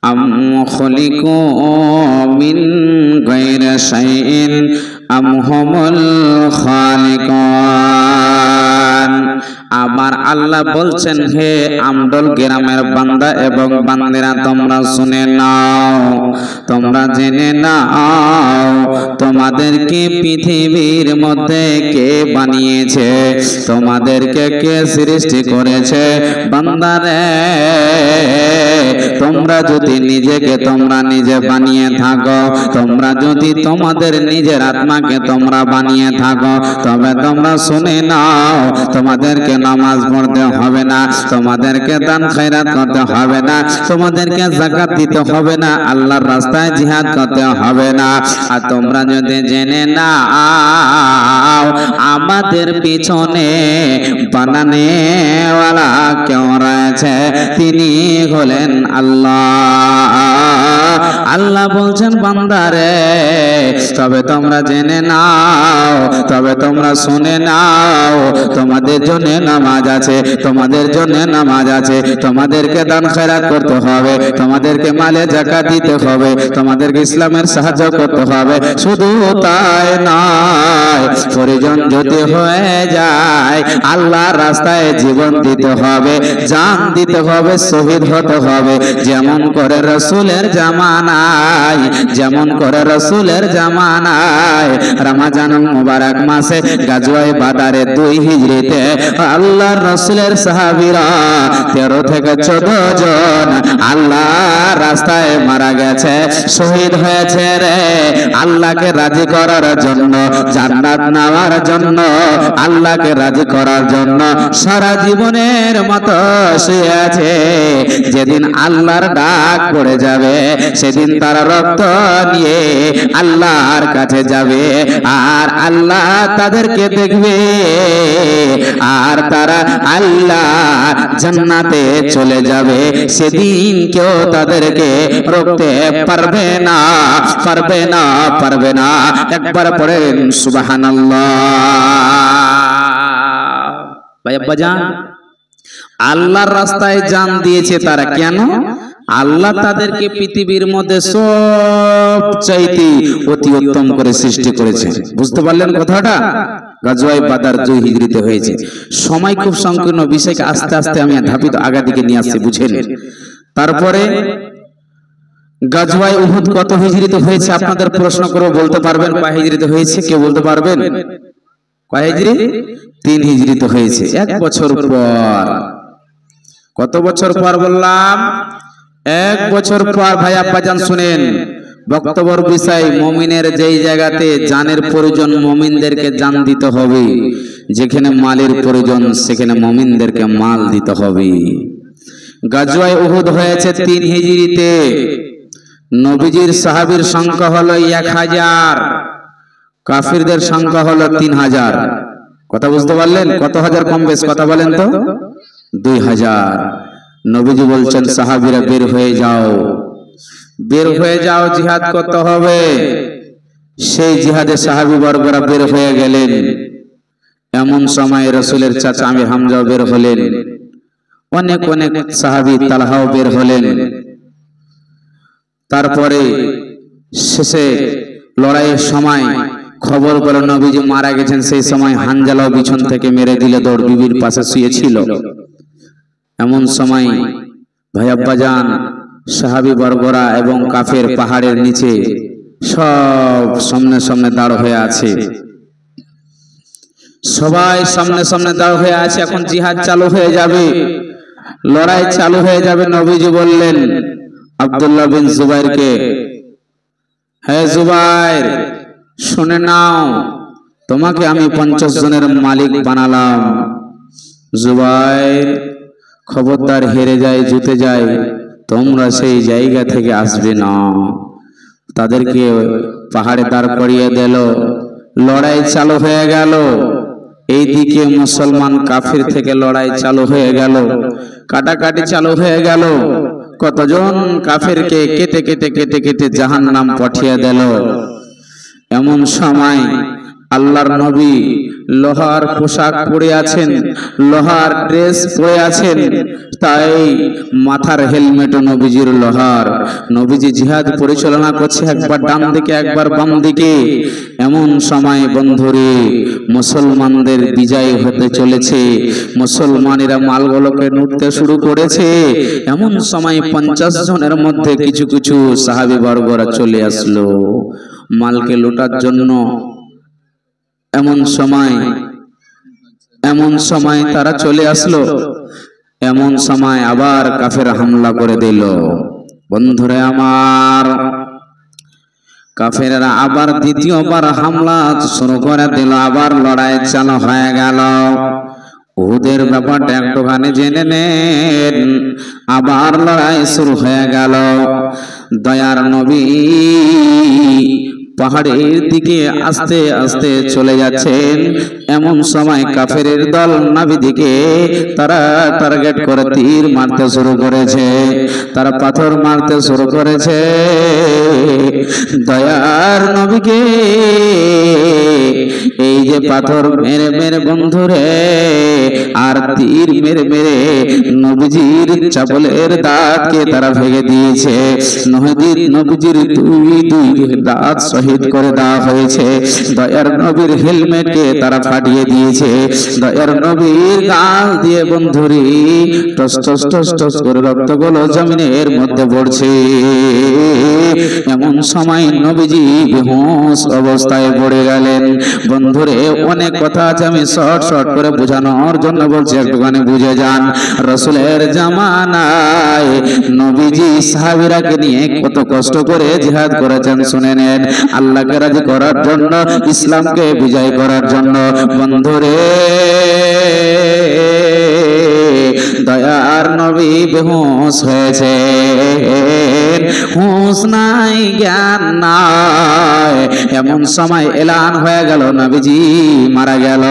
আম খুলিকু মিন গায়রি শাইইন আম হুমুল খালিকুন। আমার আল্লাহ বলছেন, হে আমডল গ্রামের বান্দা এবং বান্দিরা, তোমরা শুনে নাও, তোমরা জেনে নাও, তোমাদেরকে পৃথিবীর মধ্যে কে বানিয়েছে, তোমাদেরকে কে সৃষ্টি করেছে। বান্দারে, তোমরা যদি নিজেকে তোমরা নিজে বানিয়ে থাকো, তোমরা যদি তোমাদের নিজের আত্মাকে তোমরা বানিয়ে থাকো, তবে তোমরা শুনে নাও, তোমাদেরকে নামাজ পড়তে হবে না, তোমাদেরকে দান খয়রাত করতে হবে না, তোমাদেরকে যাকাত দিতে হবে না, আল্লাহর রাস্তায় জিহাদ করতে হবে না। আর তোমরা যদি জেনে নাও আমাদের পিছনে বানানেওয়ালা কেউ রয়েছে, তিনি হলেন আল্লাহ। আল্লাহ বলছেন, বান্দারে, তবে তোমরা জেনে নাও, তবে তোমরা শুনে নাও, তোমাদের জন্য নামাজ আছে, তোমাদের জন্য নামাজ আছে, তোমাদেরকে দান খয়রাত করতে হবে, তোমাদেরকে মালে যাকাত দিতে হবে, তোমাদেরকে ইসলামের সাহায্য করতে হবে। শুধু তাই নয়, প্রয়োজন যদি হয়ে যায় আল্লাহর রাস্তায় জীবন দিতে হবে, জান দিতে হবে, শহীদ হতে হবে। যেমন করে রাসূলের জামানায়, যেমন করে রাসূলের জামানায় রমজান মুবারক মাসে গাজওয়ায়ে বাদারে 2 হিজরিতে আল্লাহর রাসূলের সাহাবীরা 13 থেকে 14 জন আল্লাহর রাস্তায় মারা গেছে, শহীদ হয়েছে রে, আল্লাহকে রাজি করার জন্য, জান্নাত নেওয়ার জন্য, আল্লাহকে রাজি করার জন্য সারা জীবনের মতো শুয়ে আছে। যেদিন আল্লাহর ডাক পড়ে যাবে, সেদিন তারা রক্ত নিয়ে আল্লাহর কাছে যাবে, আর আল্লাহ তাদেরকে দেখবে, আর তারা আল্লাহ জান্নাতে চলে যাবে। সেদিন কেউ তাদেরকে রোকতে পারবে না, পারবে না, পারবে না। একবার পড়েন সুবহানাল্লাহ। ভাই আব্বাজান, আল্লাহর রাস্তায় জান দিয়েছে তারা কেন? আল্লাহ তাদেরকে পৃথিবীর মধ্যে সবচাইতে অতি উত্তম করে সৃষ্টি করেছে। বুঝতে পারলেন কথাটা? গাজওয়ায়ে বাদার 2 হিজরিতে হয়েছে। সময় খুব সংকীর্ণ, বিষয়কে আস্তে আস্তে আমি ধাপিত আগা দিকে নিয়ে আসছি, বুঝেন। তারপরে গাজওয়ায়ে উহুদ কত হিজরিতে হয়েছে আপনাদের প্রশ্ন করব, বলতে পারবেন কয় হিজরিতে হয়েছে? কেউ বলতে পারবেন কয় হিজরি? 3 হিজরিতে হয়েছে। 1 বছর পর। কত বছর পর বললাম? 1 বছর পর। ভাই আব্বাজান শুনেন, বক্তব্যের বিষয় মুমিনের যেই জায়গাতে জানের প্রয়োজন, মুমিনদেরকে জান দিতে হবে। যেখানে মালের প্রয়োজন, সেখানে মুমিনদেরকে মাল দিতে হবে। গাজওয়ায়ে উহুদ হয়েছে 3 হিজরিতে। নবীজির সাহাবীর সংখ্যা হলো 1000, কাফিরদের সংখ্যা হলো 3000। কথা বুঝতে পারলেন? কত হাজার কম বেশ কথা বলেন তো? 2000। নবীজি বলছেন, সাহাবীরা বের হয়ে যাও, বের হয়ে যাও, জিহাদ করতে হবে। সেই জিহাদে সাহাবী বর্গরা বের হয়ে গেলেন। এমন সময় রাসূলের চাচা আমির হামজা বের হলেন, অনেক অনেক সাহাবী, তালহাও বের হলেন। তারপরে শেষে লড়াইয়ের সময় খবর পেল নবীজি মারা গেছেন। সেই সময় হানজালাও পিছন থেকে মেরে দিলে, দৌড় বিবির পাশে শুয়েছিল। এমন সময় ভাই আব্বাজান, সাহাবী বর্গরা এবং কাফের পাহাড়ের নিচে সব সামনে সামনে দাঁড় হয়ে আছে, সবাই সামনে সামনে দাঁড় হয়ে আছে। এখন জিহাদ চালু হয়ে যাবে, লড়াই চালু হয়ে যাবে। নবীজি বললেন আব্দুল্লাহ বিন জুবাইরকে, হে জুবাইর, শুনে নাও, তোমাকে আমি 50 জনের মালিক বানালাম। জুবাইর, খবরদার, হেরে যায়, জিতে যায়, তোমরা সেই জায়গা থেকে আসবে না। তাদেরকে পাহাড়ে দাঁড় করিয়ে দিল। লড়াই চালু হয়ে গেল। এইদিকে মুসলমান কাফির থেকে লড়াই চালু হয়ে গেল, কাটাকাটি চালু হয়ে গেল। কতজন কাফিরকে কেটে কেটে কেটে কেটে জাহান্নাম পাঠিয়ে দিল। এমন সময় আল্লাহর নবী লোহার পোশাক পরে আছেন, লোহার ড্রেস পরে আছেন, তাই মাথার হেলমেটও নবীজির লোহার। নবীজি জিহাদ পরিচালনা করছে, একবার ডান দিকে একবার বাম দিকে। এমন সময় বন্ধুরে মুসলমানদের বিজয় হতে চলেছে, মুসলমানেরা মালগুলোকে লুটতে শুরু করেছে। এমন সময় 50 জনের মধ্যে কিছু কিছু সাহাবী বর্গরা চলে আসলো মালকে লুটার জন্য। এমন সময় তারা চলে আসলো, এমন সময় আবার কাফের হামলা করে দিল। বন্ধুরে আমার, কাফেররা আবার দ্বিতীয়বার হামলা শুরু করে দিল, আবার লড়াই চালু হয়ে গেল। উহুদের ব্যাপারটা একটুখানি জেনে নেন। আবার লড়াই শুরু হয়ে গেল। দয়ার নবী পাহাড়ের দিকে আস্তে আস্তে চলে যাচ্ছেন। এমন সময় কাফেরের দল নবীদিকে তারা টার্গেট করে তীর মারতে শুরু করেছে, তারা পাথর মারতে শুরু করেছে। দয়ার নবীকে এই যে পাথর মেরে মেরে বন্ধুরে আর তীর মেরে মেরে নবীজির চাপলের দাঁতকে তারা ভেঙে দিয়েছে। নবীজির দুই দাঁত শহীদ করে দেওয়া হয়েছে। দয়ার নবীর হেলমেটকে তারা ফাটিয়ে দিয়েছে। দয়ার নবীর গাল দিয়ে বন্ধুরি টস টস টস টস করে রক্তগুলো জমিনের মধ্যে পড়ছে। এমন সময় নবীজি বেহুঁশ অবস্থায় পড়ে গেলেন। বন্ধুরে অনেক কথা আছে, আমি শর্ট শর্ট করে বোঝানোর জন্য বলছি, একটুখানি বুঝে যান। রাসূলের জামানায় নবীজি সাহাবীরাকে নিয়ে কত কষ্ট করে জিহাদ করেছেন শুনে নেন। আল্লাহকে রাজি করার জন্য, ইসলামকে বিজয় করার জন্য। বন্ধুরে দয়ার নবী বেহুঁশ হয়েছে, হুঁশ নাই জ্ঞান নাই। এমন সময় এলান হয়ে গেল নবীজি মারা গেল।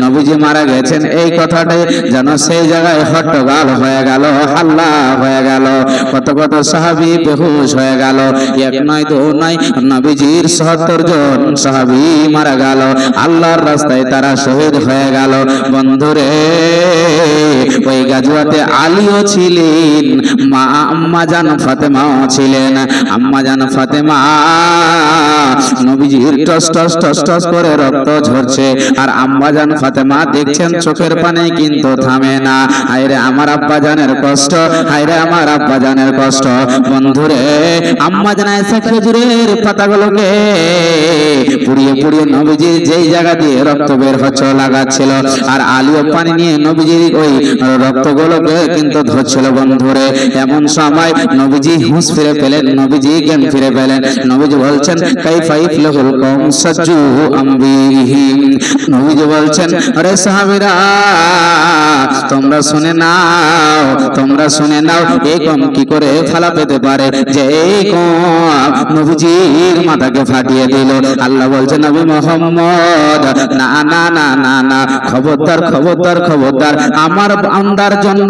নবীজি মারা গেছেন এই কথাটাই যেন সেই জায়গায় হট্টগোল হয়ে গেল, হাল্লা হয়ে গেল। কত কত সাহাবী বেহুশ হয়ে গেল। এক নয় দু নয়, নবীজির ৭০ জন সাহাবী মারা গেল। আল্লাহর রাস্তায় তারা শহীদ হয়ে গেল। বন্ধুরে ওই গাজওয়াতে আলীও ছিলেন, মা আম্মা জান ফাতেমাও ছিলেন। আম্মা জান ফাতেমা নবীজির টস টস টস টস করে রক্ত ঝরছে, আর আম্মা জান ফাতেমা দেখছেন চোখের পানি কিন্তু থামে না। হায়রে আমার আব্বা জানের কষ্ট, হায়রে আমার আব্বা জানের কষ্ট। বন্ধুরে আম্মা জান এসে খেজুরের পাতাগুলোকে পুড়িয়ে পুড়িয়ে নবীজির যেই জায়গা দিয়ে রক্ত বের হচ্ছে লাগাচ্ছিল, আর আলীও পানি নিয়ে নবীজির ওই রক্তগুলোকে কিন্তু ধরছিল। বন্ধুরে এমন সময় নবীজি হুঁশ ফিরে পেলেন, নবীজি জ্ঞান ফিরে পেলেন। নবীজি বলছেন কাইফা ইফলাহুল কওম সাজ্জু আমবিহিম। নবীজি বলছেন আরে সাহাবীরা তোমরা শুনে নাও, তোমরা শুনে নাও, এই কম কি করে ফালা পেতে পারে যে এই কম নবীজির মাথাকে ফাটিয়ে দিল। আল্লাহ বলছেন নবী মুহাম্মদ না না না না না, খবরদার খবরদার খবরদার, আমার বান্দার জন্য,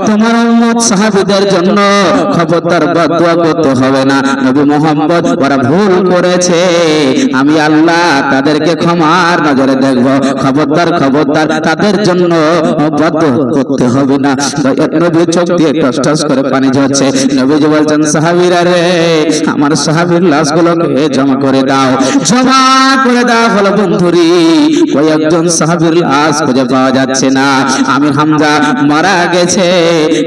তোমার উম্মত সাহাবীদের জন্য খবরদার বদদুয়া করতে হবে না। নবী মুহাম্মদ ওরা ভুল করেছে, আমি আল্লাহ তাদেরকে ক্ষমার নজরে দেখব। খবরদার খবরদার, তাদের জন্য বদদুয়া করতে হবে না। নবী চোখ দিয়ে টস টস করে পানি ঝরছে। নবীজি বলছেন সাহাবীরা রে, আমার সাহাবীর লাশগুলোকে জমা করে দাও, জমা করে দাও। হলো বন্ধুরি কয়েকজন সাহাবীর লাশ খুঁজে পাওয়া যাচ্ছে না। আমির হামজা মারা গেছে,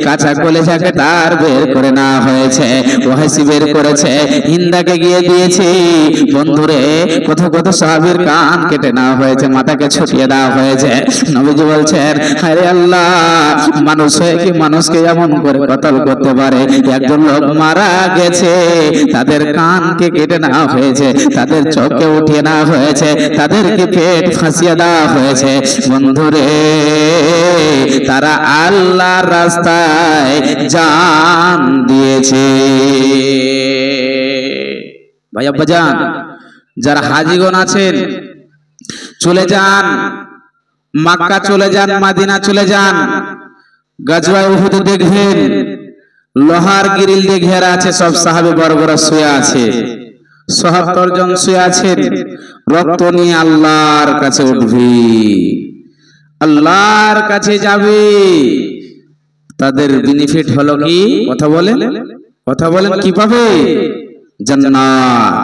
কাঁচা কলেজাকে তার বের করে নেওয়া হয়েছে, ওয়াইসি বের করেছে, হিন্দাকে গিয়ে দিয়েছি। বন্ধুরে কত কত সাহাবীর কান কেটে নেওয়া হয়েছে, মাথাকে ছুটিয়ে দেওয়া হয়েছে। নবীজি বলছেন আরে আল্লাহ, মানুষ হয়ে কি মানুষকে এমন করে কতল করতে পারে? একজন লোক মারা গেছে, তাদের কানকে কেটে নেওয়া হয়েছে, তাদের চোখকে উঠিয়ে নেওয়া হয়েছে, তাদেরকে পেট ফাঁসিয়ে দেওয়া হয়েছে। বন্ধুরে তারা আল্লাহর রাস্তায় জান দিয়েছে। ভাই আব্বাজান, যারা হাজীগণ আছেন চলে যান, মক্কা চলে যান, মদিনা চলে যান। গাজওয়ায়ে উহুদ দেখবেন লোহার গ্রিল দিয়ে ঘেরা আছে, সব সাহাবী বর্গরা শুয়ে আছে। ৭৭ জন শুয়ে আছেন, রক্ত নিয়ে আল্লাহর কাছে উঠবি, আল্লাহর কাছে যাবে। তাদের বেনিফিট হলো কি? কথা বলেন, কথা বলেন, কি পাবে? জান্নাত।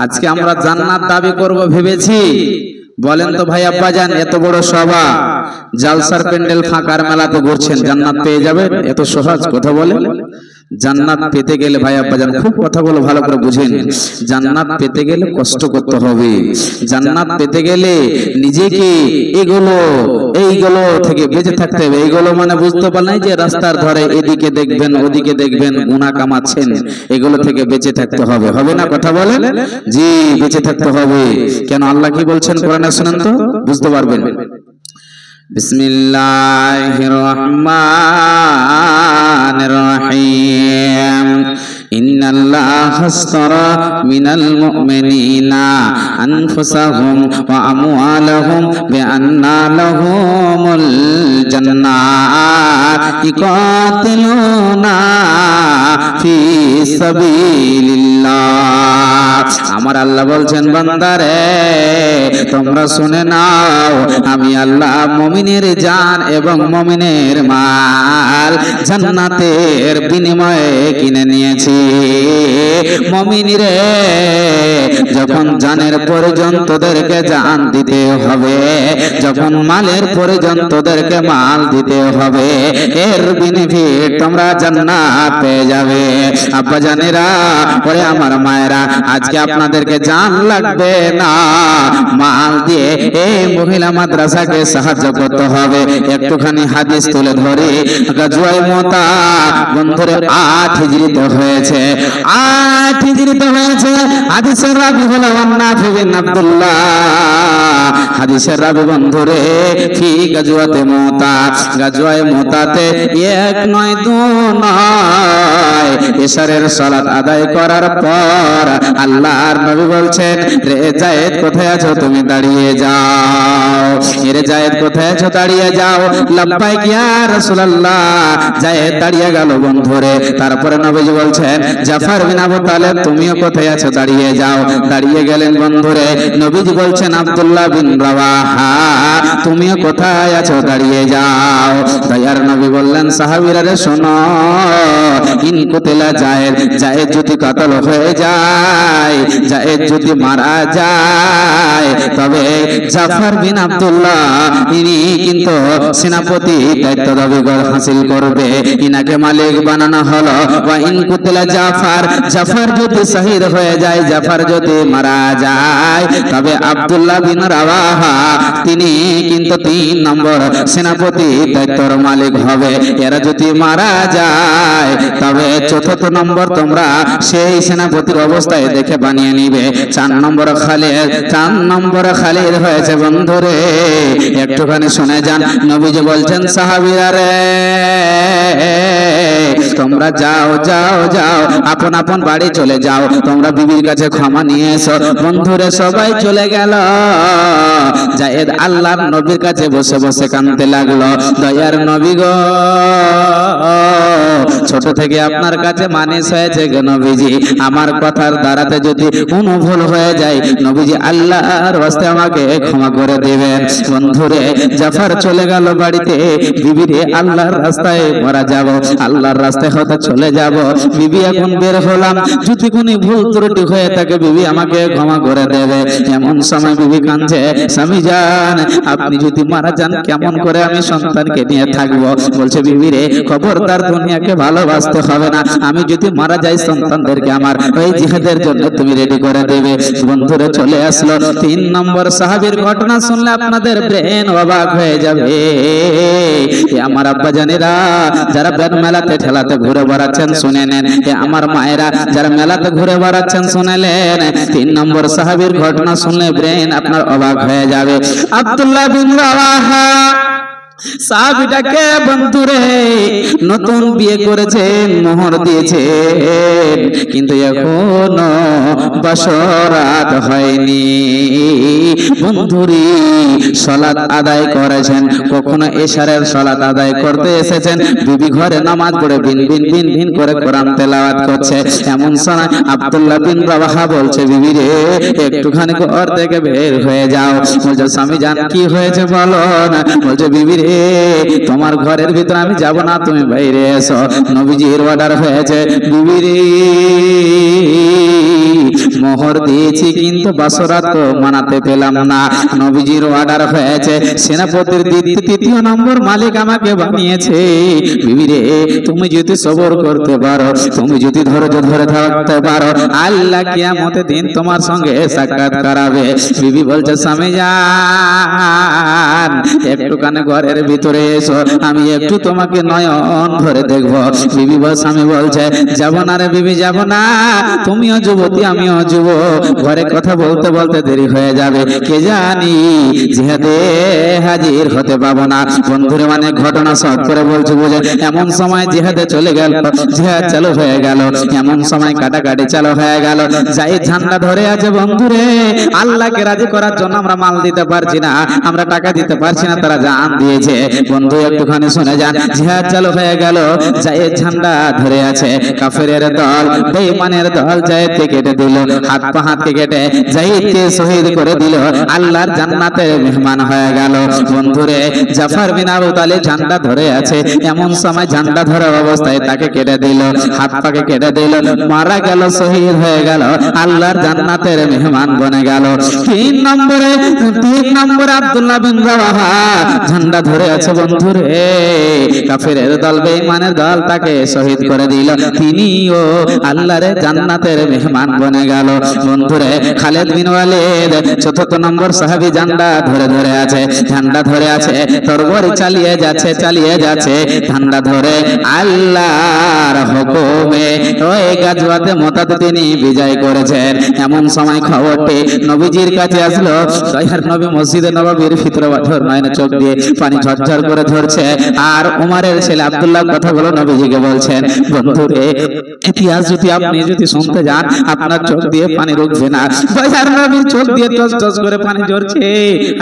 আজকে আমরা জান্নাত দাবি করব ভেবেছি। বলেন তো ভাই আব্বাজান, এত বড় সভা, জালসার প্যান্ডেল, ফাঁকার মেলাতে ঘুরছেন, জান্নাত পেয়ে যাবেন? এত সহজ? কথা বলেন। জান্নাত পেতে গেলে ভাই আব্বাজান, খুব কথাগুলো ভালো করে বুঝেন, জান্নাত পেতে গেলে কষ্ট করতে হবে। জান্নাত পেতে গেলে নিজেকে এইগুলো থেকে বেঁচে থাকতে হবে। এইগুলো মানে বুঝতে পারলেন যে রাস্তার ধারে এদিকে দেখবেন ওদিকে দেখবেন গুনাহ কামাচ্ছেন, এগুলো থেকে বেঁচে থাকতে হবে। হবে না? কথা বলেন। জি, বেঁচে থাকতে হবে। কেন? আল্লাহ কি বলছেন কোরআনে শুনেন তো, বুঝতে পারবেন। বিসমিল্লাহির রহমানির রহিম। ইন্নাল্লাহা আশতারা মিনাল মুমিনিনা আনফুসাহুম ওয়া আমওয়ালাহুম বিআন্না লাহুমুল জান্নাত ইকাতিলুনা ফি সাবিলিল্লাহ। আমার আল্লাহ বলছেন, বান্দারে তোমরা শুনে নাও, আমি আল্লাহ মুমিনের জান এবং মুমিনের মাল জান্নাতের বিনিময়ে কিনে নিয়েছি। মুমিনরে যখন জানের প্রয়োজন তোদেরকে জান দিতে হবে, যখন মালের প্রয়োজন তোদেরকে মাল দিতে হবে, এর বেনিফিট তোমরা জান্নাত পেয়ে যাবে। আব্বা জানেরা, পরে আমার মায়েরা, আজকে আপনাদেরকে জান লাগবে না, মাল দিয়ে এই মহিলা মাদ্রাসাকে সাহায্য করতে হবে। একটুখানি হাদিস তুলে ধরে, গাজওয়ায়ে মুতা বন্ধুরে 8 হিজরিতে হয়েছে, 8 হিজরিতে হয়েছে। হাদিসের রাবি হলো নাফি বিন আব্দুল্লাহ। হাদিসের রাবি বন্ধুরে ফি গাজওয়াতে মুতা, গাজওয়ায়ে মুতাতে 1 নয় 2 নয়, এশারের সালাত আদায় করার পর আল্লাহর নবী বলছেন, রে যায়েদ কোথায় আছো? তুমি দাঁড়িয়ে যাও। রে যায়েদ কোথায় আছো? দাঁড়িয়ে যাও। লাব্বাইক ইয়া রাসূলুল্লাহ। যায়েদ দাঁড়িয়ে গেল বন্ধুরে। তারপরে নবীজি বলছেন, জাফর বিন আবু তালেব তুমিও কোথায় আছো? দাঁড়িয়ে যাও। দাঁড়িয়ে গেলেন বন্ধুরে। নবীজি বলছেন, আব্দুল্লাহ বিন রাওয়াহা তুমিও কোথায় আছো? দাঁড়িয়ে যাও। দয়ার নবী বললেন, সাহাবীরা রে শোনো, ইন কুতিলা যায়েদ, যায়েদ যদি কাতল হয়ে যায়, যায়েদ যদি মারা যায়, তবে জাফর বিন আব্দুল্লাহ ইনি কিন্তু সেনাপতি দায়িত্ব দাবি হাসিল করবে, ইনাকে মালিক বানানো হলো। ওয়া ইন কুতিলা জাফর, জাফর যদি শহীদ হয়ে যায়, জাফর যদি মারা যায়, তবে আব্দুল্লাহ বিন রাওয়াহা তিনি কিন্তু 3 নম্বর সেনাপতি দায়িত্বর মালিক হবে। এরা যদি মারা যায়, তবে 4th নম্বর তোমরা সেই সেনাপতির অবস্থায় দেখে বানিয়ে নিবে। 4 নম্বর খালিদ, 4 নম্বর খালিদ হয়েছে বন্ধুরে। একটুখানি শুনে যান, নবীজি বলছেন, সাহাবীরা রে তোমরা যাও যাও যাও, আপন আপন বাড়ি চলে যাও, তোমরা বিবির কাছে ক্ষমা নিয়ে এসো। বন্ধুরে সবাই চলে গেল। যায়েদ আল্লাহর নবীর কাছে বসে বসে কাঁদতে লাগলো, দয়ার নবী গো, ছোট থেকে আপনার কাছে মানিস হয়েছে গো নবীজি, আমার কথার দ্বারাতে যদি কোনো ভুল হয়ে যায়, নবীজি আল্লাহর রাস্তায় আমাকে ক্ষমা করে দিবেন। বন্ধুরে জাফর চলে গেল বাড়িতে, বিবিরে আল্লাহর রাস্তায় মারা যাব, আল্লাহর রাস্তায় হয়তো চলে যাব। বিবি এখন বের হলাম, যদি কোনো ভুল ত্রুটি হয়ে থাকে বিবি আমাকে ক্ষমা করে দেবে। এমন সময় বিবি কাঁদছে, স্বামী জান আপনি যদি মারা যান কেমন করে আমি সন্তানকে নিয়ে থাকবো? বলছে, বিবিরে খবরদার দুনিয়াকে ভালোবাসতে হবে না, আমি যদি মারা যাই সন্তানদেরকে আমার ওই জিহাদের জন্য তুমি রেডি করে দেবে। বন্ধুরা চলে আসলো 3 নম্বর সাহাবীর ঘটনা শুনলে আপনাদের ব্রেন অবাক হয়ে যাবে। আমার আব্বা জানেরা যারা ব্যান মেলাতে ঠেলাতে ঘুরে বেড়াচ্ছেন শুনে নেন, আমার মায়েরা যারা মেলাতে ঘুরে বেড়াচ্ছেন শুনেলেন। 3 নম্বর সাহাবীর ঘটনা শুনলে ব্রেন আপনার অবাক হয়ে যাবে। আব্দুল্লাহ বিন রাওয়াহা সাহাবীটাকে বন্ধুরে নতুন বিয়ে করেছেন, মোহর দিয়েছেন, কিন্তু এখনো বাসরাত হয়নি। বন্ধুরি সালাত আদায় করেছেন, কখনো এশারের সালাত আদায় করতে এসেছেন, বিবি ঘরে নামাজ পড়ে বিন বিন বিন বিন করে কোরআন তেলাওয়াত করছে। এমন সময় আব্দুল্লাহ বিন রাওয়াহা বলছে, বিবি রে একটুখানি ঘর থেকে বের হয়ে যাও। বলছে, স্বামী জান কি হয়েছে বলো না। বলছে, বিবি রে তোমার ঘরের ভিতরে আমি যাব না, তুমি বাইরে এসো, নবীজির অর্ডার হয়েছে। বিবি রে মোহর দিয়েছি কিন্তু বাসরাত মানাতে পেলাম না, নবীজির অর্ডার হয়েছে, সেনাপতির তৃতীয় নম্বর মালিক আমাকে বানিয়েছে। বিবি রে তুমি যদি সবর করতে পারো, তুমি যদি ধৈর্য ধরে থাকতে পারো, আল্লাহ কিয়ামতের দিন তোমার সঙ্গে সাক্ষাৎ করাবে। বিবি বলছে, স্বামী জান একটুখানি ঘরের ভিতরে এসো, আমি একটু তোমাকে নয়ন ভরে দেখবো। বিবি স্বামী বলছে, যাব না রে বিবি, যাব না, তুমিও যুবতী আমিও যুবক, ঘরে কথা বলতে বলতে দেরি হয়ে যাবে, কে জানি জিহাদে হাজির হতে পাবো না। বন্ধুরে মানে ঘটনা শর্ট করে বলছে বুঝে। এমন সময় জিহাদে চলে গেল, জিহাদ চালু হয়ে গেল, এমন সময় কাটাকাটি চালু হয়ে গেল। যাই ঝান্ডা ধরে আছে বন্ধুরে, আল্লাহকে রাজি করার জন্য আমরা মাল দিতে পারছি না, আমরা টাকা দিতে পারছি না, তারা জান দিয়েছে। বন্ধু একটুখানি শুনে যান, জিহাদ চালু হয়ে গেল, জায়েদ ঝান্ডা ধরে আছে, কাফেরের দল বেঈমানের দল জায়েদকে কেটে দিল, হাত পা হাতকে কেটে জায়েদকে শহীদ করে দিল, আল্লাহর জান্নাতের মেহমান হয়ে গেল। বন্ধুরে জাফর বিন আবু তালিব ঝান্ডা ধরে আছে, এমন সময় ঝান্ডা ধরা অবস্থায় তাকে কেটে দিল, হাত পাকে কেটে দিল, মারা গেল, শহীদ হয়ে গেল, আল্লাহর জান্নাতের মেহমান বনে গেল। তিন নম্বরে আব্দুল্লাহ বিন রাওয়াহা ঝান্ডা ধরে আছে বন্ধুরে, কাফেরের দল বেঈমানের দল তাকে শহীদ করে দিল, তিনিও আল্লাহর জান্নাতের মেহমান বনে গেল। বন্ধুরে খালিদ বিন ওয়ালিদ চতুর্থ নম্বর সাহাবী ঝান্ডা ধরে আছে, ঝান্ডা ধরে আছে, তরবারি চালিয়ে যাচ্ছে, ঝান্ডা ধরে আল্লাহর হুকুমে ওই গাজওয়াতে মুতাত তিনি বিজয় করেছেন। এমন সময় খবরটি নবীজির কাছে আসলো, দয়ার নবী মসজিদে নববীর ভিতরে পাথর নয়নে চোখ দিয়ে পানি ঝরঝর করে ধরছে, আর উমরের ছেলে আব্দুল্লাহ কথাগুলো নবীজিকে বলছেন। বন্ধুরে ইতিহাস আপনি যদি শুনতে যান আপনার চোখ দিয়ে পানি রুকবে না, দয়ার নবীর চোখ দিয়ে টস টস করে পানি ঝরছে।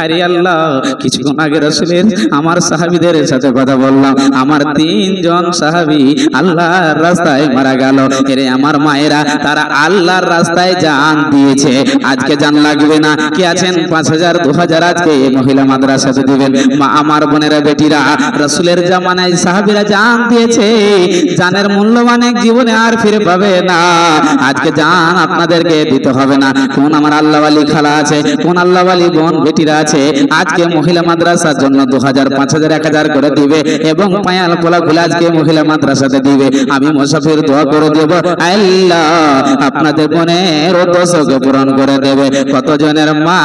আরে আল্লাহ, কিছুক্ষণ আগে রাসূলের আমার সাহাবীদের সাথে কথা বললাম, আমার 3 জন সাহাবী আল্লাহর রাস্তায় মারা গেল। এরে আমার মায়েরা, তারা আল্লাহর রাস্তায় জান দিয়েছে, আজকে জান লাগবে না। কে আছেন 5000 2000 আজকে এই মহিলা মাদ্রাসাতে দিবেন? মা আমার বোনেরা বেটিরা, রাসূলের জামানায় সাহাবীরা জান দিয়েছে, জানের মূল্য অনেক জীবনে আর ফিরে পাবে না। আজকে জান আপনাদেরকে দিতে হবে না। কোন আমার আল্লাহওয়ালি খালা আছে, কোন আল্লাহওয়ালি বোন বেটিরা আছে, আজকে মহিলা মাদ্রাসার জন্য 2000 5000 1000 করে দিবে এবং পায়াল পোলা খুলে আজকে মহিলা মাদ্রাসাতে দিবে। আমি মুসাফির দোয়া করে দেব, আল্লাহ আপনাদের বোনের উদ্দেশ্যকে পূরণ করে দেবে। কতজনের মা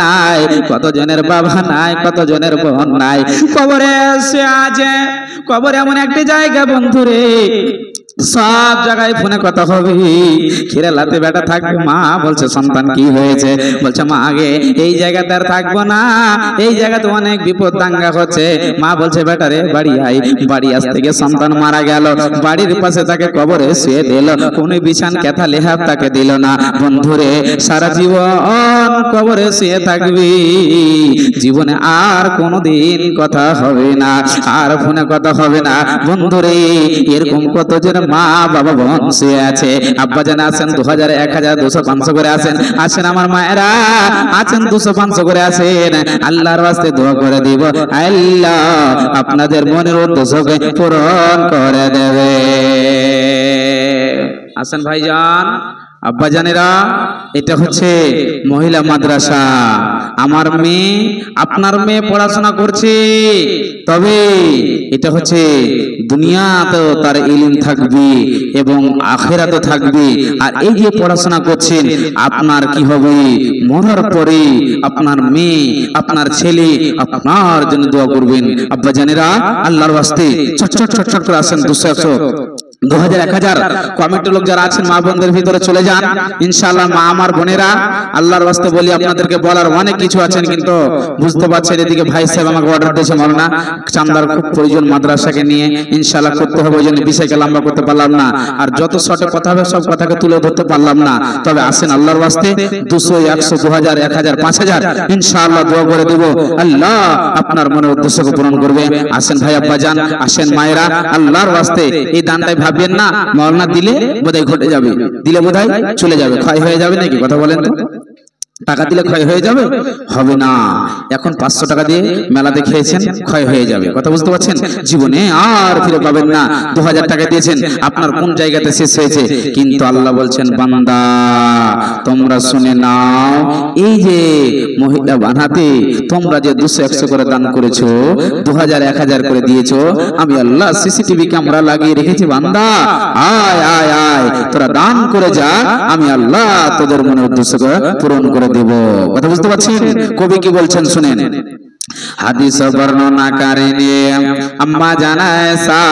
নাই, কতজনের বাবা নাই, কতজনের বোন নাই, কবরে এসে আছে। কবর এমন একটি জায়গা বন্ধুরে, সব জায়গায় ফোনে কথা হবে, খেরালাতে বেটা থাকবে, মা বলছে সন্তান কি হয়েছে, বলছে মা আগে এই জায়গাতে আর থাকবো না, এই জায়গাতে অনেক বিপদ দাঙ্গা হচ্ছে। মা বলছে বেটা রে বাড়ি আই, বাড়ি আসতে গিয়ে সন্তান মারা গেল, বাড়ির পাশে তাকে কবরে শুয়ে দিল, কোন বিছান কেথা লেহাব তাকে দিল না। বন্ধুরে সারা জীবন কবরে শুয়ে থাকবি, জীবনে আর কোনোদিন কথা হবে না, আর ফোনে কথা হবে না। বন্ধুরে এরকম কতজন মা বাবা বোন শুয়ে আছে, আব্বা জান আছেন 2000 1000 200 500 করে আছেন আমার মায়েরা আছেন 200 500 করে আছেন। আল্লাহর ওয়াস্তে দোয়া করে দিব, আল্লাহ আপনাদের মনের উদ্দেশ্যকে পূরণ করে দেবে। আছেন ভাইজান, আব্বা জানেরা, এটা হচ্ছে মহিলা মাদ্রাসা। আমার মেয়ে আপনার মেয়ে পড়াশোনা করছে, তবে এটা হচ্ছে দুনিয়াতেও তার ইলম থাকবে এবং আখিরাতে থাকবে। আর এই যে পড়াশোনা করছেন, আপনার কি হবে মরার পরে? আপনার মেয়ে আপনার ছেলে আপনার জন্য দোয়া করবেন। আব্বা জানেরা, আল্লাহর ওয়াস্তে চট চট চট চট করে আসেন 200 2000 1000 কমিটির লোক যারা আছেন মা বোনদের ভিতরে চলে যান ইনশাআল্লাহ। মা আমার বোনেরা, আল্লাহর রাস্তে বলি, আপনাদেরকে বলার অনেক কিছু আছেন, কিন্তু বুঝতে পারছেন এদিকে ভাই সাহেব আমাকে অর্ডার দিয়েছে মাওলানা চান্দার খুব প্রয়োজন মাদ্রাসাকে নিয়ে ইনশাআল্লাহ করতে হবে, ওই জন্য বিষয়কে লম্বা করতে পারলাম না, আর যত শর্টে কথা হবে সব কথাকে তুলে ধরতে পারলাম না। তবে আসেন আল্লাহর রাস্তে 200 100 2000 1000 5000 ইনশাআল্লাহ দোয়া করে দেব, আল্লাহ আপনার মনের উদ্দেশ্যকে পূরণ করবে। আসেন ভাই আব্বা জান, আসেন মায়েরা, আল্লাহর রাস্তে এই দানটাই ভাববেন না মাওলানা দিলে বোধহয় ঘটে যাবে, দিলে বোধহয় চলে যাবে, ক্ষয় হয়ে যাবে নাকি, কথা বলেন তো? টাকা দিলে ক্ষয় হয়ে যাবে? হবে না। এখন 500 টাকা দিয়ে মেলাতে খেয়েছেন, ক্ষয় হয়ে যাবে, কথা বুঝতে পারছেন? জীবনে আর ফিরে পাবেন না। 2000 টাকা দিয়েছেন, আপনার কোন জায়গাতে শেষ হয়েছে? কিন্তু আল্লাহ বলছেন, বান্দা তোমরা শুনে নাও, এই যে মহিলা বানাতে তোমরা যে 200 100 করে দান করেছো, 2000 1000 করে দিয়েছো, আমি আল্লাহ সিসিটিভি ক্যামেরা লাগিয়ে রেখেছি, বান্দা আয় আয় আয় তোরা দান করে যা, আমি আল্লাহ তোদের মনের উদ্দেশ্যকে পূরণ করে দেব। কথা বুঝতে পারছেন? কবি কি বলছেন শুনেন। হাদিস বর্ণনাকারিনী আম্মা জানায় সা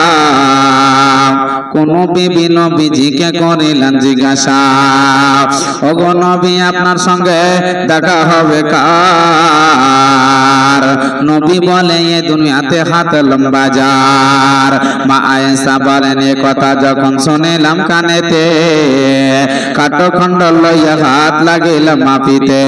কোন বিবি নবীজিকে করিলেন জিজ্ঞাসা, ওগো নবী আপনার সঙ্গে দেখা হবে কার? নবী বলে এ দুনিয়াতে হাত লম্বা যার। মা আয়েশা বলেন এ কথা যখন শুনিলাম কানেতে, কাটো খণ্ড লইয়া হাত লাগিলাম মাপিতে,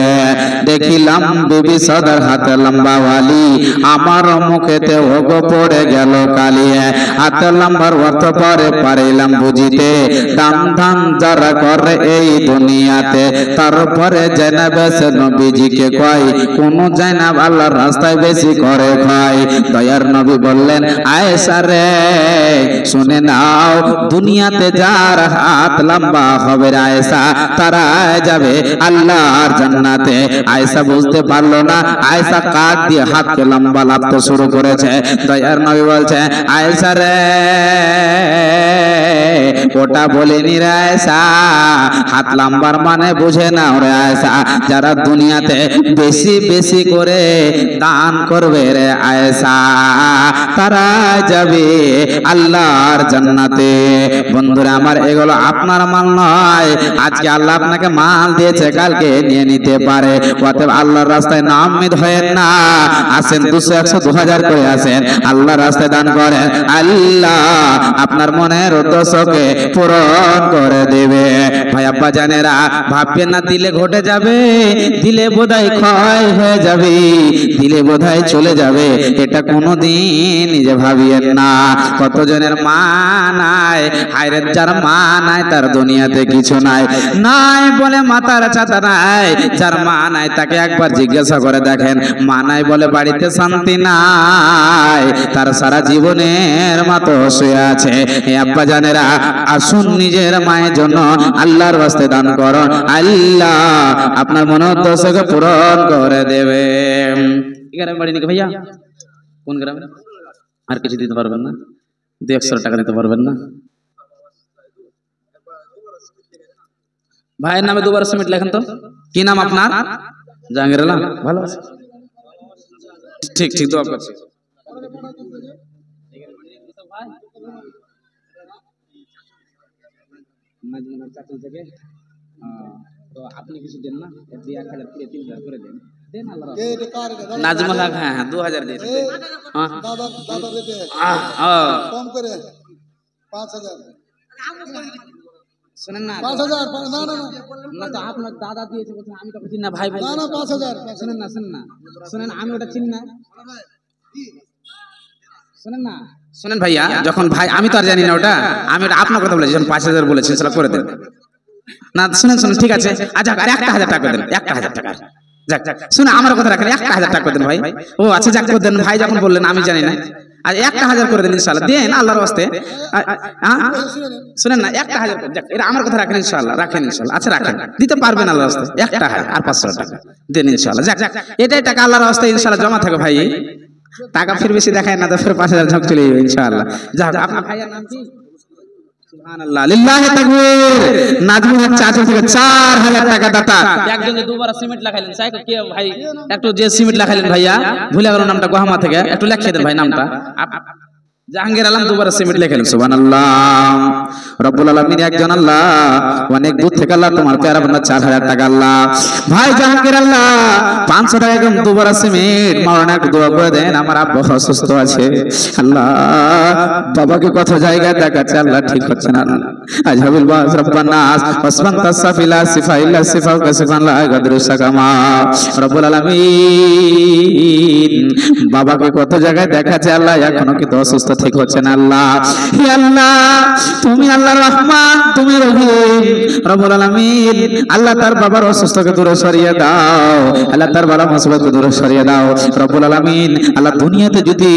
দেখিলাম বিবি সদর হাত লম্বা ওয়ালি, আমার মুখেতে ওগো পড়ে গেল কালিয়ে। হাত লম্বার অর্থ পরে পারিলাম বুঝিতে, দান ধান যারা করে এই দুনিয়াতে, তারপরে জেনাব সে নবীজিকে কয়, কোন জেনাব আল্লাহর রাস্তায় বেশি করে খায়। দয়ার নবী বললেন, আয়েশা রে শুনে নাও, দুনিয়াতে যার হাত লম্বা হবে আয়েশা, তারা যাবে আল্লাহর জান্নাতে। আয়েশা বুঝতে পারলো না, আয়েশা কাক দিয়ে হাতকে লম্বা লাফতে শুরু করেছে। দয়ার নবী বলছে, আয়েশা রে ওটা বলেনি রে আয়েশা, হাত লম্বার মানে বুঝে না রে আয়েশা, যারা দুনিয়াতে বেশি বেশি করে দান করবে রে আয়েশা, তারা যাবে আল্লাহর জান্নাতে। বন্ধুরা আমার, এগুলো আপনার মাল নয়। আজকে আল্লাহ আপনাকে মাল দিয়েছে, কালকে নিয়ে নিতে পারে। অতএব আল্লাহর রাস্তায় নাউম্মিদ হয়েন না। আসেন 200 100 2000 করে আসেন, আল্লাহর রাস্তায় দান করেন, আল্লাহ আপনার মনের উদ্দেশ্যকে পূরণ করে দেবে। ভাই আব্বা জানেরা, ভাববেন না দিলে ঘটে যাবে, দিলে বোধহয় ক্ষয় হয়ে যাবে, দিলে বোধহয় চলে যাবে, এটা কোনোদিন নিজে ভাবিয়েন না। কতজনের মা নাই, হায়রে যার মা নাই তার দুনিয়াতে কিছু নাই, নাই বলে মাথার ছাতা নাই। যার মা নাই তাকে একবার জিজ্ঞাসা করে দেখেন, মা নাই বলে বাড়িতে শান্তি নাই, তার সারা জীবনের মতো শুয়ে আছে। হে আব্বা জানেরা, আসুন নিজের মায়ের জন্য আল্লাহর রাস্তায় দান করুন, আল্লাহ আপনার মনোদ্দেশ্যকে পূরণ করে দেবে। গ্রামে বাড়ি নাকি ভাইয়া? কোন গ্রামে? আর কিছু দিতে পারবেন না? 200 টাকা দিতে পারবেন না? ভাইয়ের নামে 2 বার সিমেন্ট লেখেন তো। কি নাম আপনার? জাহাঙ্গীর আলম। ভালো আছে? ঠিক ঠিক, দোয়া করছি। তো আপনি কিছু দেন না, 1000 থেকে 3000 করে দেন। নাজমুল হক, হ্যাঁ হ্যাঁ 2000 দিয়েছে। কম করে 5000 শুনেন না, 5000 না তো আপনার দাদা দিয়েছে বলছেন, আমি তো চিনি না ভাই, না না 5000 শুনেন না, শুনেন না, শুনেন, আমি ওটা চিনি না, শুনেন না, শুনেন ভাইয়া, যখন ভাই আমি তো আর জানি না ওটা, আমি ওটা আপনার কথা বলেছি, যখন 5000 বলেছেন সেটা করে দেন না। শুনেন শুনেন, ঠিক আছে, আচ্ছা আর 1000 টাকা দেন, 1000 টাকা, যাক শুনে আমার কথা রাখেন, 1000 টাকা করে দেন ভাই। ও আচ্ছা যাক করে দেন ভাই, যখন বললেন আমি জানি না, আর 1000 করে দেন ইনশাআল্লাহ, দেন আল্লাহর ওয়াস্তে। শুনেন না, 1000, যাক এটা আমার কথা রাখেন ইনশাআল্লাহ, রাখেন ইনশাআল্লাহ, আচ্ছা রাখেন, দিতে পারবেন আল্লাহর ওয়াস্তে, 1000 আর 500 টাকা দেন ইনশাআল্লাহ। যাক এটাই টাকা আল্লাহর ওয়াস্তে ইনশাআল্লাহ জমা থাকে ভাই, টাকা ফির বেশি দেখায় না তো ফির 5000 ঝক চলে যাবে ইনশাআল্লাহ। যাক আপনার ভাইয়ের নাম কি? সুবহানাল্লাহ, লিল্লাহি তাকবীর। নাজমুল হক চাচা থেকে 4000 টাকা দাতা। একজন যে 2 বার সিমেন্ট লাগাইলেন, চাই কি ভাই একটু যে সিমেন্ট লাগাইলেন ভাইয়া, ভুলে গেল নামটা, গোহামা থেকে একটু লিখে দেন ভাই নামটা। জাহাঙ্গীর আলম দুবার সিমেন্ট লেখেন সুবহানাল্লাহ। রব্বুল আলামিন একজন আল্লাহ, অনেক দূর থেকে আল্লাহ তোমার পেয়ারা বান্দা 4000 টাকা আল্লাহ। ভাই জাহাঙ্গীর আল্লাহ 500 টাকা কম দুবার সিমেন্ট মাওলানা একটু দোয়া করে দেন, আমার আব্বা অসুস্থ আছে আল্লাহ, বাবাকে কত জায়গায় দেখাচ্ছে আল্লাহ ঠিক হচ্ছে না। আজহাবুল বাস রব্বানাস ওয়াসমান তাসাফিলা সিফা ইল্লা সিফা কাসিফান লা গাদরু সাকামা। রব্বুল আলামিন বাবাকে কত জায়গায় দেখাচ্ছে আল্লাহ, এখনো কিন্তু অসুস্থ ঠিক হচ্ছে না আল্লাহ। হে আল্লাহ তুমি আল্লাহ রহমান, তুমি রহিম। রব্বুল আলামিন আল্লাহ তার বাবার অসুস্থকে দূরে সরিয়ে দাও, আল্লাহ তার বড় মুসিবতকে দূরে সরিয়ে দাও। রব্বুল আলামিন আল্লাহ দুনিয়াতে যদি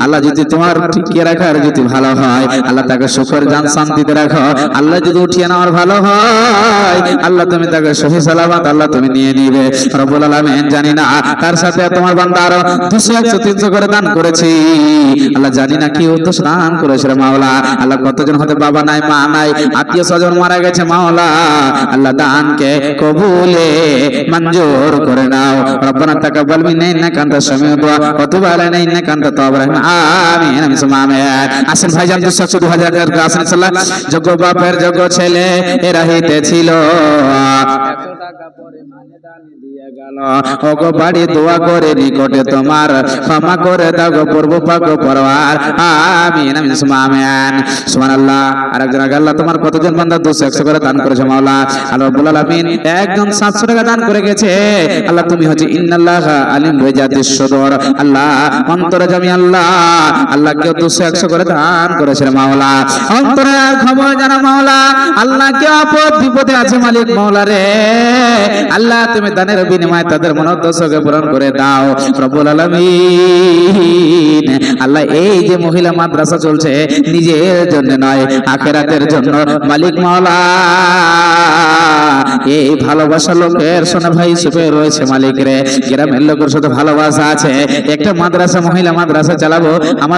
আল্লাহ যদি তোমার টিকিয়ে রাখার যদি ভালো হয় আল্লাহ তাকে সুখের জান শান্তিতে রাখো, আল্লাহ যদি উঠিয়ে নেওয়ার ভালো হয় আল্লাহ তুমি তাকে সহি সালামত আল্লাহ তুমি নিয়ে নিবে। রব্বুল আলামিন জানি না তার সাথে তোমার বান্দা আরো 200 100 300 করে দান করেছি আল্লাহ, জানি না কি উদ্দেশ্য দান করেছে রে মাওলা। আল্লাহ কতজন হতে বাবা নাই মা নাই আত্মীয় স্বজন মারা গেছে মাওলা, আল্লাহ দানকে কবুলে মঞ্জুর করে নাও। রব্বানা তাকাব্বাল মিন্না ইন্নাকা আনতাস সামিউদ দুআ ওয়া তুব আলাইনা ইন্নাকা আনতাত তাওয়াবুর রহিম। আমিন আমিন সুম্মা আমিন। আসেন ভাইজান 200 2000 টাকা আসেন ইনশাআল্লাহ। যোগ্য বাপের যোগ্য ছেলে এরা হইতে ছিল 100 টাকা পরিমাণে দান দিয়ে গেল। ওগো বাড়ি দোয়া করে নিকটে তোমার ক্ষমা করে দাও গো পূর্ব পাক পরওয়ার। আমিন আমিন সুম্মা আমিন। সুবহানাল্লাহ। আরেকজন আল্লাহ তোমার কতজন বান্দা 200 100 করে দান করেছে মাওলা। আল্লাহ রাব্বুল আলামিন একজন 700 টাকা দান করে গেছে আল্লাহ, তুমি হচ্ছে ইন্নাল্লাহা আলিম বিজাতিস সুদূর। আল্লাহ অন্তরে জামি আল্লাহ, আল্লাহ কেউ 200 100 করে দান করেছে মাওলা, অন্তরে খবর জানা মাওলা। আল্লাহ কে আপদ বিপদে আছে মালিক মাওলা রে, আল্লাহ তুমি দানের বিনিময়ে তাদের মনোদ্দেশকে পূরণ করে দাও রব্বুল আলামিন। আল্লাহ এই যে মহিলা মাদ্রাসা চলছে নিজের জন্য নয় আখিরাতের জন্য মালিক মাওলা, এই ভালোবাসা লোকের সোনা ভাই হিসেবে রয়েছে মালিক রে, গ্রামের লোকের সাথে ভালোবাসা আছে। একটা মাদ্রাসা মহিলা মাদ্রাসা চালাবো আমার